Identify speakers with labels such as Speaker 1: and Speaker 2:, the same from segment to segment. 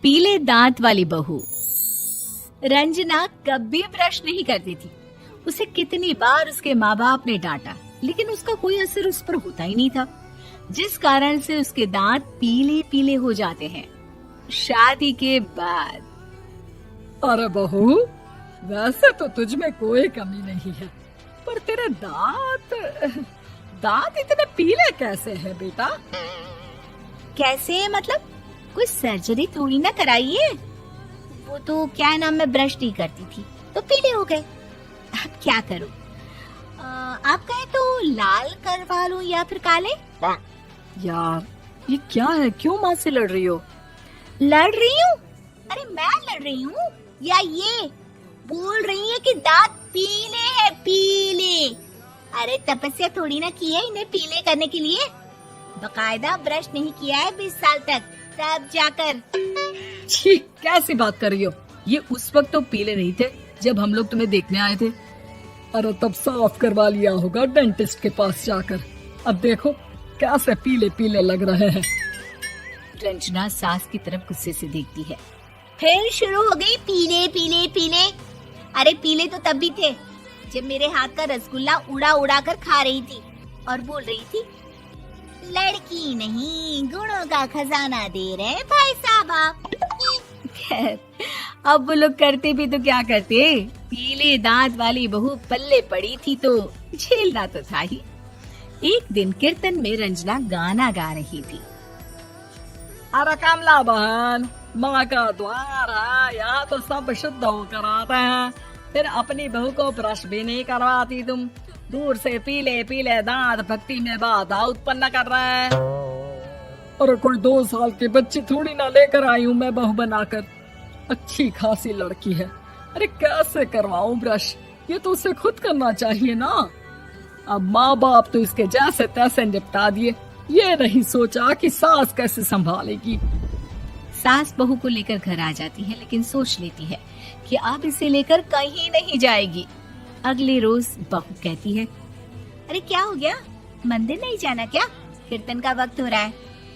Speaker 1: पीले दांत वाली बहू। रंजना कभी ब्रश नहीं करती थी। उसे कितनी बार उसके माँ बाप ने डांटा, लेकिन उसका कोई असर उस पर होता ही नहीं था, जिस कारण से उसके दांत पीले पीले हो जाते हैं। शादी के बाद।
Speaker 2: अरे बहू, वैसे तो तुझ में कोई कमी नहीं है, पर तेरे दांत इतने पीले कैसे हैं बेटा?
Speaker 1: कैसे मतलब? कोई सर्जरी थोड़ी ना कराई है। वो तो क्या नाम, मैं ब्रश नहीं करती थी तो पीले हो गए। अब क्या करूं? आप कहें तो लाल करवा लूं या फिर काले?
Speaker 2: यार ये क्या है, क्यों माँ से लड़ रही हो?
Speaker 1: लड़ रही हूँ? अरे मैं लड़ रही हूँ या ये बोल रही है कि दांत पीले हैं, पीले। अरे तपस्या थोड़ी ना की है इन्हें पीले करने के लिए। बकायदा ब्रश नहीं किया है 20 साल तक, तब जाकर।
Speaker 2: छी, कैसी बात कर रही हो? ये उस वक्त तो पीले नहीं थे जब हम लोग तुम्हें देखने आए थे। अरे तब साफ करवा लिया होगा डेंटिस्ट के पास जाकर। अब देखो कैसे पीले पीले लग रहे हैं।
Speaker 1: रंजना सास की तरफ गुस्से से देखती है। फिर शुरू हो गई पीले पीले पीले। अरे पीले तो तब भी थे जब मेरे हाथ का रसगुल्ला उड़ा उड़ा कर खा रही थी और बोल रही थी, लड़की नहीं गुणों का खजाना दे रहे भाई साहब आप। खैर, अब वो लोग करते भी तो क्या करते, पीले दांत वाली बहू पल्ले पड़ी थी तो झेलना तो था ही। एक दिन कीर्तन में रंजना गाना गा रही थी।
Speaker 2: अरे कमला बहन, माँ का द्वार है, यहाँ तो सब शुद्ध होकर आते हैं, फिर अपनी बहू को ब्रश भी नहीं करवाती तुम। दूर से पीले पीले दांत भक्ति में बाधा उत्पन्न कर रहे हैं। अरे कोई 2 साल के बच्चे थोड़ी ना लेकर आई हूँ मैं बहू बनाकर। अच्छी खासी लड़की है, अरे कैसे करवाऊं ब्रश? ये तो उसे खुद करना चाहिए ना। अब माँ बाप तो इसके जैसे तैसे निपटा दिए, ये नहीं सोचा कि सास कैसे संभालेगी।
Speaker 1: सास बहू को लेकर घर आ जाती है, लेकिन सोच लेती है कि अब इसे लेकर कहीं नहीं जाएगी। अगले रोज बहू कहती है, अरे क्या हो गया, मंदिर नहीं जाना क्या? कीर्तन का वक्त हो रहा है।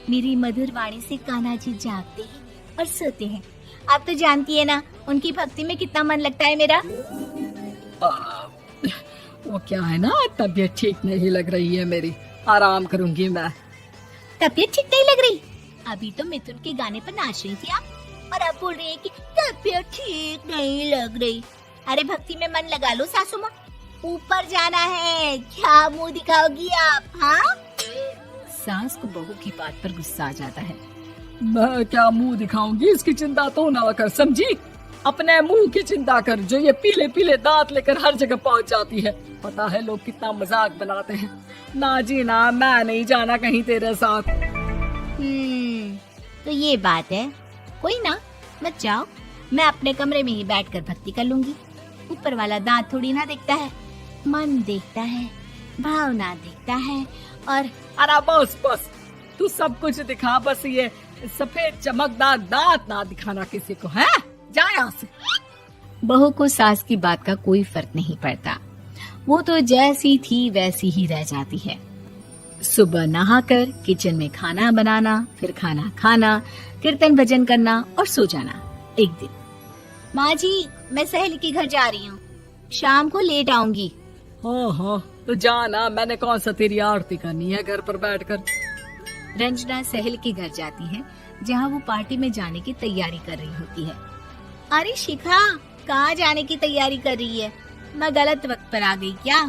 Speaker 1: मेरी मधुर वाणी से कान्हा जी जागते हैं और सोते हैं। आप तो जानती है ना उनकी भक्ति में कितना मन लगता है मेरा।
Speaker 2: वो क्या है ना, तबीयत ठीक नहीं लग रही है मेरी, आराम करूंगी मैं।
Speaker 1: तबीयत ठीक नहीं लग रही? अभी तो मिथुन के गाने पर नाच रही थी आप, और अब बोल रही है कि तबीयत ठीक नहीं लग रही। अरे भक्ति में मन लगा लो सासू माँ, ऊपर जाना है, क्या मुंह दिखाओगी आप? हाँ? सास को बहू की बात पर गुस्सा आ जाता है।
Speaker 2: मैं क्या मुंह दिखाऊंगी, इसकी चिंता तो ना कर, समझी? अपने मुंह की चिंता कर, जो ये पीले पीले दांत लेकर हर जगह पहुंच जाती है। पता है लोग कितना मजाक बनाते हैं। ना जी ना, मैं नहीं जाना कहीं तेरे साथ।
Speaker 1: तो ये बात है, कोई ना, मत जाओ, मैं अपने कमरे में ही बैठकर भक्ति कर लूंगी। ऊपर वाला दांत थोड़ी ना देखता है, मन देखता है, भावना देखता है। और
Speaker 2: अरे बस बस, तू सब कुछ दिखा, बस ये सफेद चमकदार दांत ना दिखाना किसी को, है? जा यहाँ से।
Speaker 1: बहू को सास की बात का कोई फर्क नहीं पड़ता, वो तो जैसी थी वैसी ही रह जाती है। सुबह नहाकर किचन में खाना बनाना, फिर खाना खाना, कीर्तन भजन करना और सो जाना। एक दिन, माँ जी मैं सहेली के घर जा रही हूँ, शाम को लेट आऊंगी।
Speaker 2: हाँ हाँ तो जाना, मैंने कौन सा तेरी आरती करनी है घर पर बैठकर।
Speaker 1: रंजना सहेली के घर जाती है, जहाँ वो पार्टी में जाने की तैयारी कर रही होती है। अरे शिखा, कहाँ जाने की तैयारी कर रही है? मैं गलत वक्त पर आ गई क्या?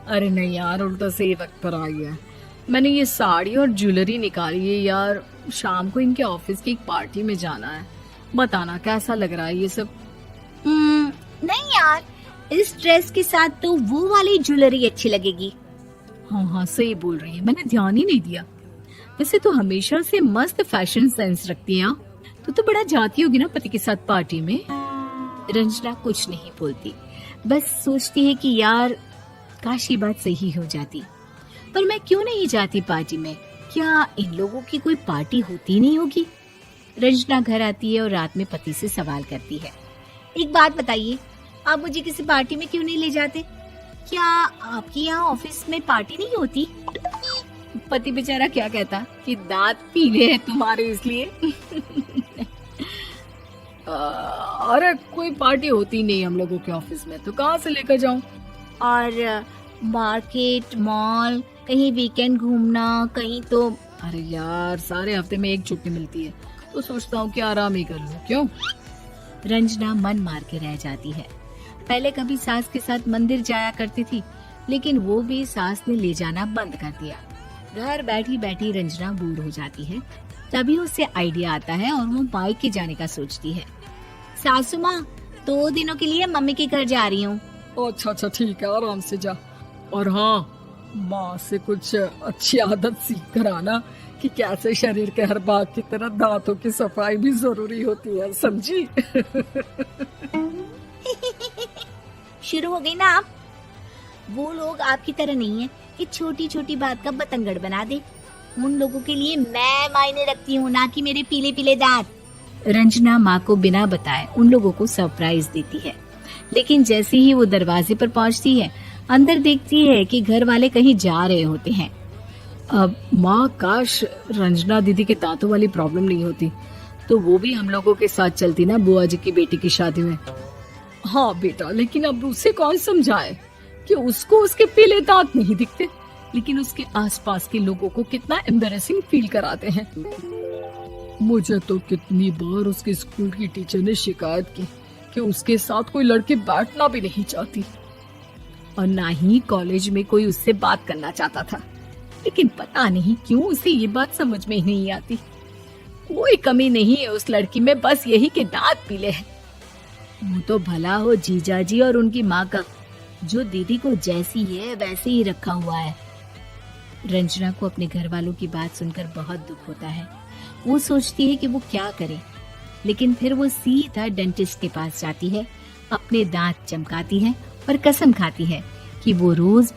Speaker 2: अरे नहीं यार, उल्टा सही वक्त पर आई है। मैंने ये साड़ी और ज्वेलरी निकाली है यार, शाम को इनके ऑफिस की एक पार्टी में जाना है। बताना कैसा लग रहा है ये सब?
Speaker 1: नहीं यार, इस ड्रेस के साथ तो वो वाली ज्वेलरी अच्छी लगेगी।
Speaker 2: हाँ हाँ सही बोल रही है, मैंने ध्यान ही नहीं दिया। वैसे तो हमेशा से मस्त फैशन सेंस रखती है। तो बड़ा जाती होगी ना पति के साथ पार्टी में। रंजना कुछ नहीं बोलती, बस सोचती है कि यार काश ये बात सही हो जाती, पर मैं क्यों नहीं जाती पार्टी में? क्या इन लोगों की कोई पार्टी होती नहीं होगी? रंजना घर आती है और रात में पति से सवाल करती है, एक बात बताइए, आप मुझे किसी पार्टी में क्यों नहीं ले जाते? क्या आपके यहाँ ऑफिस में पार्टी नहीं होती?
Speaker 1: पति बेचारा क्या कहता कि दांत पीले हैं तुम्हारे इसलिए।
Speaker 2: अरे कोई पार्टी होती नहीं हम लोगों के ऑफिस में, तो कहाँ से लेकर जाऊं?
Speaker 1: और मार्केट, मॉल, कहीं वीकेंड घूमना, कहीं तो।
Speaker 2: अरे यार सारे हफ्ते में एक छुट्टी मिलती है, तो सोचता हूँ कि आराम ही कर लूं। क्यों?
Speaker 1: रंजना मन मार के रह जाती है। पहले कभी सास के साथ मंदिर जाया करती थी, लेकिन वो भी सास ने ले जाना बंद कर दिया। घर बैठी बैठी रंजना बोर हो जाती है। तभी उसे आइडिया आता है और वो मायके जाने का सोचती है। सासू माँ, 2 दिनों के लिए मम्मी के घर जा रही हूँ।
Speaker 2: अच्छा ठीक है, आराम से जा। और हाँ, माँ से कुछ अच्छी आदत सीख कर आना कि कैसे शरीर के हर भाग की तरह दांतों की सफाई भी जरूरी होती है, समझी?
Speaker 1: शुरू हो गई ना आप। वो लोग आपकी तरह नहीं है कि छोटी छोटी बात का बतंगड़ बना दे। उन लोगों के लिए मैं मायने रखती हूँ, ना कि मेरे पीले पीले दांत। रंजना माँ को बिना बताए उन लोगों को सरप्राइज देती है, लेकिन जैसे ही वो दरवाजे पर पहुँचती है, अंदर देखती है कि घर वाले कहीं जा रहे होते हैं।
Speaker 2: अब माँ, काश रंजना दीदी के दांतों वाली प्रॉब्लम नहीं होती, तो वो भी हम लोगों के साथ चलती ना बुआ जी की बेटी की शादी में। हाँ बेटा, लेकिन अब उसे कौन समझाए कि उसको उसके पीले दांत नहीं दिखते, लेकिन उसके आसपास के लोगों को कितना एम्बैरेसिंग फील कराते हैं। मुझे तो कितनी बार उसके स्कूल की टीचर ने शिकायत की कि उसके साथ कोई लड़की बैठना भी नहीं चाहती, और ना ही कॉलेज में कोई उससे बात करना चाहता था। लेकिन पता नहीं क्यों उसे ये बात समझ में ही नहीं आती। कोई कमी नहीं है उस लड़की में, बस यही कि दांत पीले हैं। वो तो भला हो जीजा जी और उनकी माँ का, जो दीदी को जैसी है वैसे ही रखा हुआ है। रंजना को अपने घर वालों की बात सुनकर बहुत दुख होता है। वो सोचती है कि वो क्या करे, लेकिन फिर वो सीधा डेंटिस्ट के पास जाती है, अपने दांत चमकाती है और कसम खाती है कि वो रोज